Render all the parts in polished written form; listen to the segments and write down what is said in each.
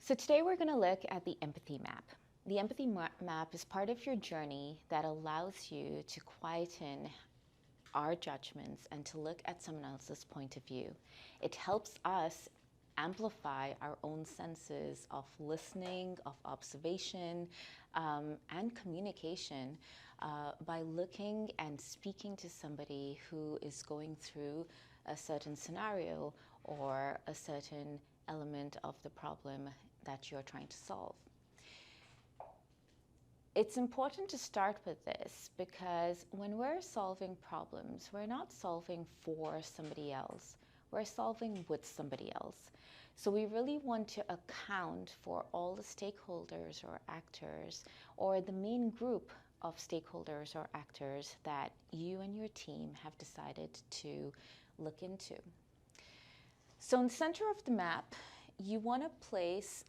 So today we're going to look at the empathy map. The empathy map is part of your journey that allows you to quieten our judgments and to look at someone else's point of view. It helps us amplify our own senses of listening, of observation, and communication by looking and speaking to somebody who is going through a certain scenario or a certain element of the problem that you're trying to solve. It's important to start with this because when we're solving problems, we're not solving for somebody else, we're solving with somebody else. So we really want to account for all the stakeholders or actors, or the main group of stakeholders or actors that you and your team have decided to look into. So in the center of the map, you want to place,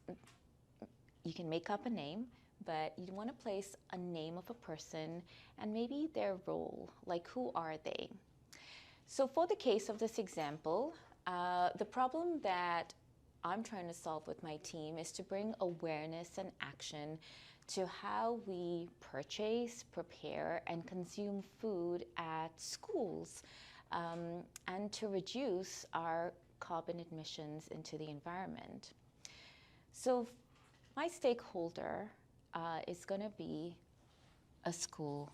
you can make up a name, but you want to place a name of a person and maybe their role, like who are they? So for the case of this example, the problem that I'm trying to solve with my team is to bring awareness and action to how we purchase, prepare, and consume food at schools, and to reduce our carbon emissions into the environment. So my stakeholder is going to be a school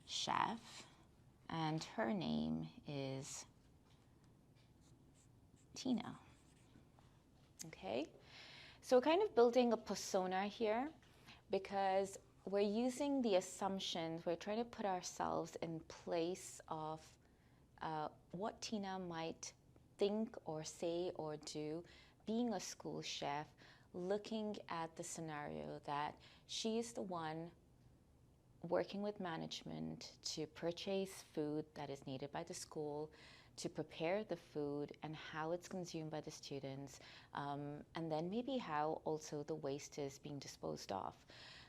chef, and her name is Tina. Okay, so we're kind of building a persona here because we're using the assumptions, we're trying to put ourselves in place of what Tina might think or say or do, being a school chef, looking at the scenario that she is the one working with management to purchase food that is needed by the school, to prepare the food and how it's consumed by the students, and then maybe how also the waste is being disposed of.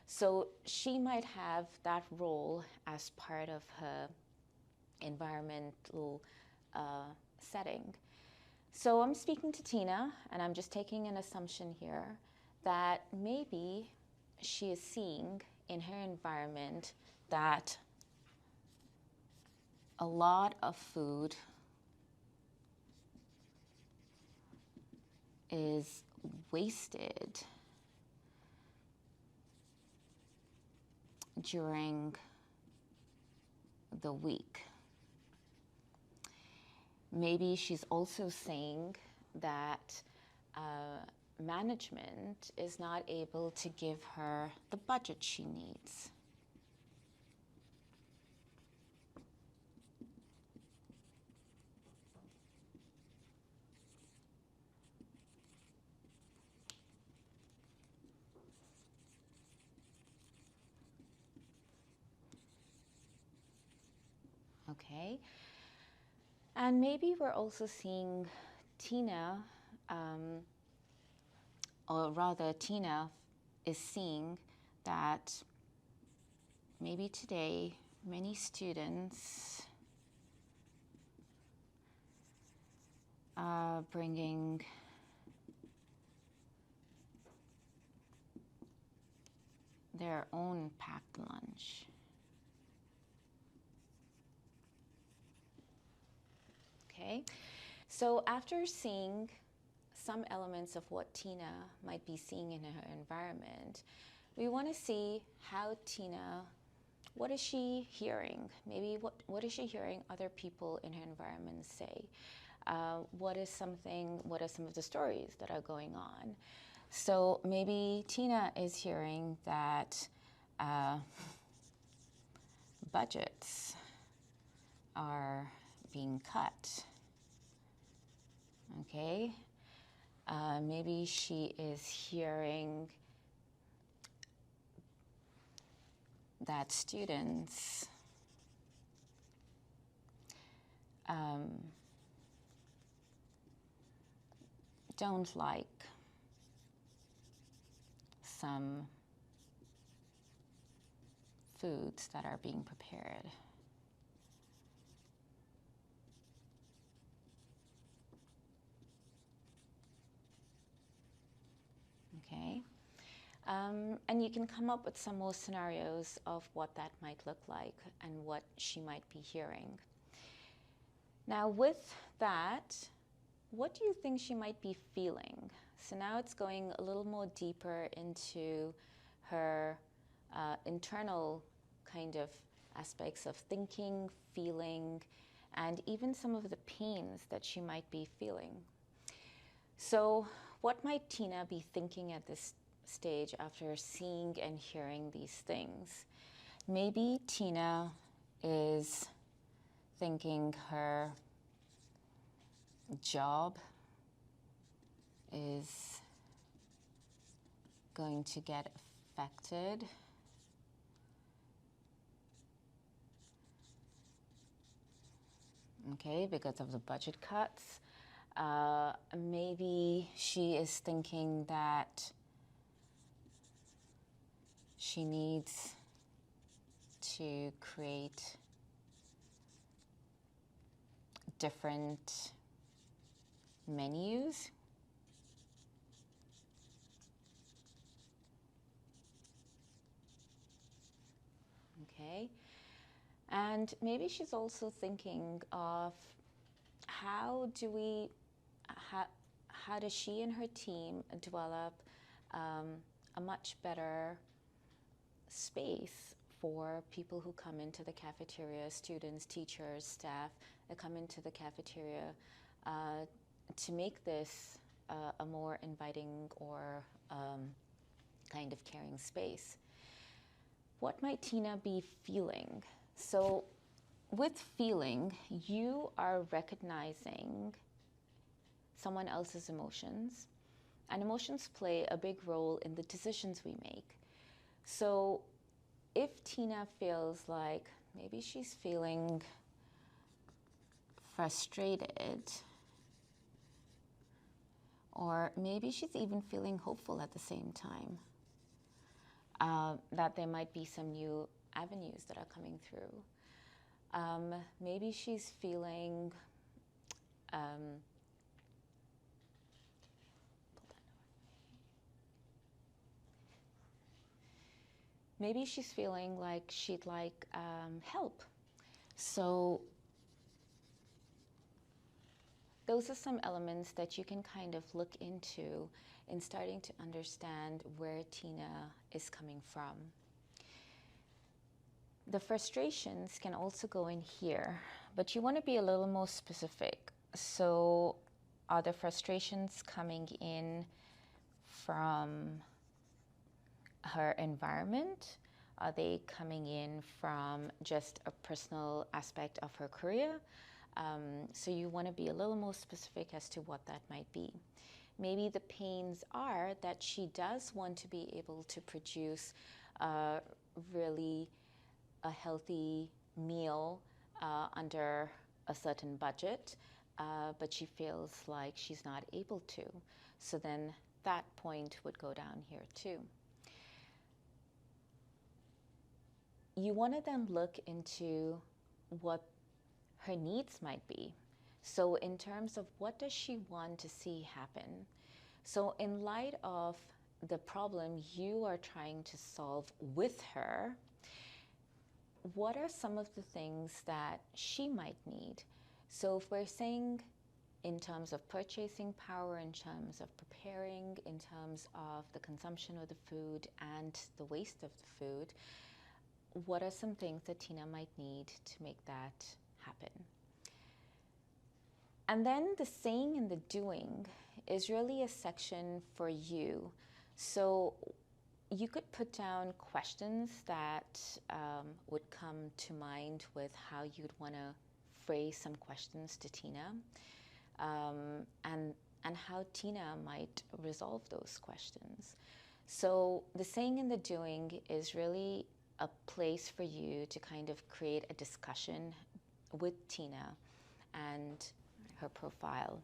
So she might have that role as part of her environmental setting. So I'm speaking to Tina, and I'm just taking an assumption here that maybe she is seeing in her environment that a lot of food is wasted during the week. Maybe she's also saying that management is not able to give her the budget she needs. Okay, and maybe we're also seeing Tina, or rather Tina is seeing that maybe today many students are bringing their own packed lunch. Okay, so after seeing some elements of what Tina might be seeing in her environment, we want to see how Tina, what is she hearing? Maybe what is she hearing other people in her environment say? What are some of the stories that are going on? So maybe Tina is hearing that budgets are being cut. Okay, maybe she is hearing that students don't like some foods that are being prepared. Okay. And you can come up with some more scenarios of what that might look like and what she might be hearing. Now, with that, what do you think she might be feeling? So now it's going a little more deeper into her internal kind of aspects of thinking, feeling, and even some of the pains that she might be feeling. So, what might Tina be thinking at this stage after seeing and hearing these things? Maybe Tina is thinking her job is going to get affected. Okay, because of the budget cuts. Maybe she is thinking that she needs to create different menus. Okay. And maybe she's also thinking of how does she and her team develop a much better space for people who come into the cafeteria, students, teachers, staff that come into the cafeteria, to make this a more inviting or kind of caring space. What might Tina be feeling? So with feeling, you are recognizing someone else's emotions, and emotions play a big role in the decisions we make. So if Tina feels like maybe she's feeling frustrated, or maybe she's even feeling hopeful at the same time, that there might be some new avenues that are coming through. Maybe she's feeling maybe she's feeling like she'd like help. So those are some elements that you can kind of look into in starting to understand where Tina is coming from. The frustrations can also go in here, but you want to be a little more specific. So are the frustrations coming in from her environment? Are they coming in from just a personal aspect of her career? So you want to be a little more specific as to what that might be. Maybe the pains are that she does want to be able to produce really a healthy meal under a certain budget, but she feels like she's not able to. So then that point would go down here too. You want to then look into what her needs might be. So in terms of what does she want to see happen? So in light of the problem you are trying to solve with her, what are some of the things that she might need? So if we're saying in terms of purchasing power, in terms of preparing, in terms of the consumption of the food and the waste of the food, what are some things that Tina might need to make that happen? And then the saying and the doing is really a section for you. So you could put down questions that would come to mind with how you'd want to phrase some questions to Tina, and how Tina might resolve those questions. So the saying and the doing is really a place for you to kind of create a discussion with Tina and her profile.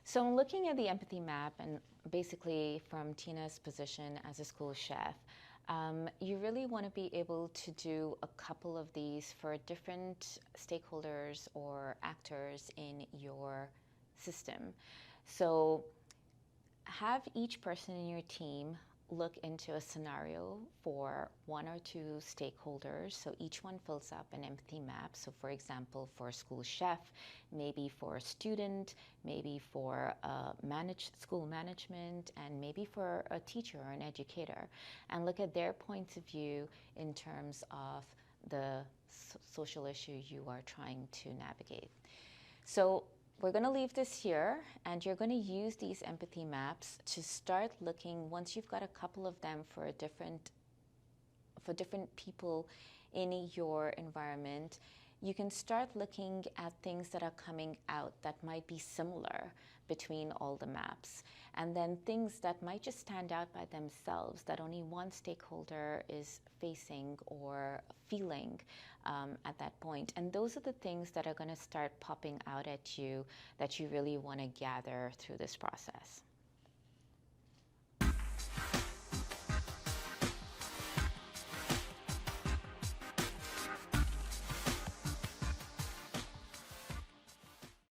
So I'm looking at the empathy map, and basically from Tina's position as a school chef, you really want to be able to do a couple of these for different stakeholders or actors in your system. So have each person in your team look into a scenario for one or two stakeholders. So each one fills up an empathy map. So, for example, for a school chef, maybe for a student, maybe for school management, and maybe for a teacher or an educator, and look at their points of view in terms of the social issue you are trying to navigate. So we're going to leave this here, and you're going to use these empathy maps to start looking, once you've got a couple of them for different people in your environment, you can start looking at things that are coming out that might be similar between all the maps, and then things that might just stand out by themselves that only one stakeholder is facing or feeling at that point. And those are the things that are going to start popping out at you that you really want to gather through this process.